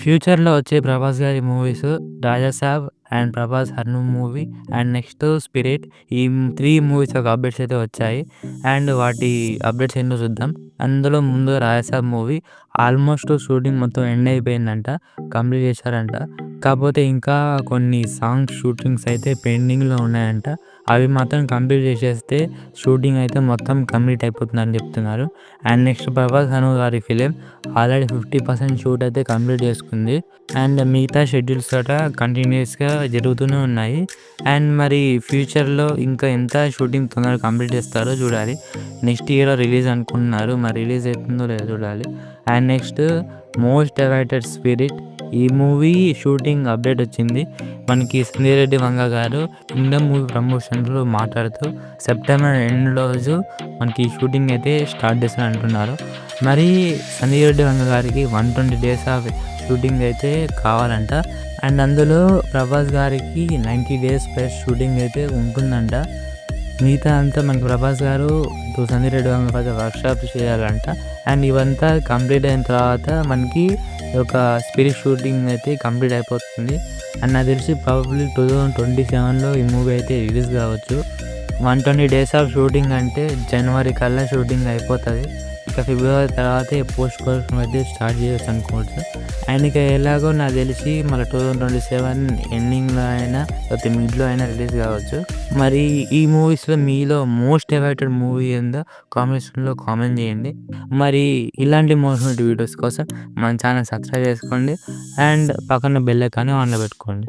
ఫ్యూచర్‌లో వచ్చే 'ప్రభాస్' గారి movies 'Raja Saab' and 'Prabhas Hanu' movie and next 'Spirit' ఈ 3 మూవీస్ యొక్క అప్డేట్స్ అయితే వచ్చాయి. అండ్ వాటి అప్డేట్స్ ఏంటో చూద్దాం. అందులో ముందు 'రాజాసాబ్' మూవీ ఆల్మోస్ట్ షూటింగ్ మొత్తం ఎండ్ అయిపోయిందంట. కంప్లీట్ చేశారంట. కాకపోతే ఇంకా కొన్ని సాంగ్స్ షూటింగ్స్ అయితే పెండింగ్‌లో ఉన్నాయంట. అవి మాత్రం కంప్లీట్ చేసేస్తే షూటింగ్ అయితే మొత్తం కంప్లీట్ అయిపోతుందని చెప్తున్నారు. అండ్ నెక్స్ట్ 'ప్రభాస్ హను' గారి ఫిలిం ఆల్రెడీ 50% షూట్ అయితే కంప్లీట్ చేసుకుంది. అండ్ మిగతా షెడ్యూల్స్ కూడా కంటిన్యూయస్‌గా జరుగుతూనే ఉన్నాయి. అండ్ మరి ఫ్యూచర్‌లో ఇంకా ఎంత షూటింగ్ తొందరగా కంప్లీట్ చేస్తారో చూడాలి. నెక్స్ట్ ఇయర్ రిలీజ్ అనుకుంటున్నారు. మరి రిలీజ్ అవుతుందో లేదో చూడాలి. And next most awaited 'spirit' ఈ మూవీ షూటింగ్ అప్డేట్ వచ్చింది. మనకి సంజయ్ రెడ్డి వంగ గారు 'కింగ్డమ్' మూవీ ప్రమోషన్స్‌లో మాట్లాడుతూ సెప్టెంబర్ ఎండ్ రోజు మనకి షూటింగ్ అయితే స్టార్ట్ చేస్తారు అంటున్నారు. మరి సంజయ్ రెడ్డి వంగ గారికి 120 డేస్ ఆఫ్ షూటింగ్ అయితే కావాలంట. అండ్ అందులో 'ప్రభాస్' గారికి 90 డేస్ ప్లస్ షూటింగ్ అయితే ఉంటుందంట. మిగతా అంతా మనకి 'ప్రభాస్' గారు సంజయ్ రెడ్డి వంగ గారు వర్క్షాప్ చేయాలంట. అండ్ ఇవంతా కంప్లీట్ అయిన తర్వాత మనకి ఒక 'స్పిరిట్' షూటింగ్ అయితే కంప్లీట్ అయిపోతుంది. అండ్ నాకు తెలిసి ప్రాబబ్లీ 2027లో ఈ మూవీ అయితే రిలీజ్ కావచ్చు. 120 డేస్ ఆఫ్ షూటింగ్ అంటే జనవరి కల్లా షూటింగ్ అయిపోతుంది. ఇక ఫిబ్రవరి తర్వాతే పోస్ట్ ప్రొడక్షన్ అయితే స్టార్ట్ చేయొచ్చు అనుకోవచ్చు. అండ్ ఇక ఎలాగో నాకు తెలిసి మళ్ళీ 2027 ఎండింగ్లో అయినా లేకపోతే మిడ్లో అయినా రిలీజ్ కావచ్చు. మరి ఈ మూవీస్లో మీలో మోస్ట్ అవైటెడ్ మూవీ ఏందో కామెంట్స్లో కామెంట్ చేయండి. మరి ఇలాంటి మోటివేటివ్ వీడియోస్ కోసం మన ఛానల్ సబ్స్క్రైబ్ చేసుకోండి. అండ్ పక్కన బెల్ ఐకాన్ ఆన్లో పెట్టుకోండి.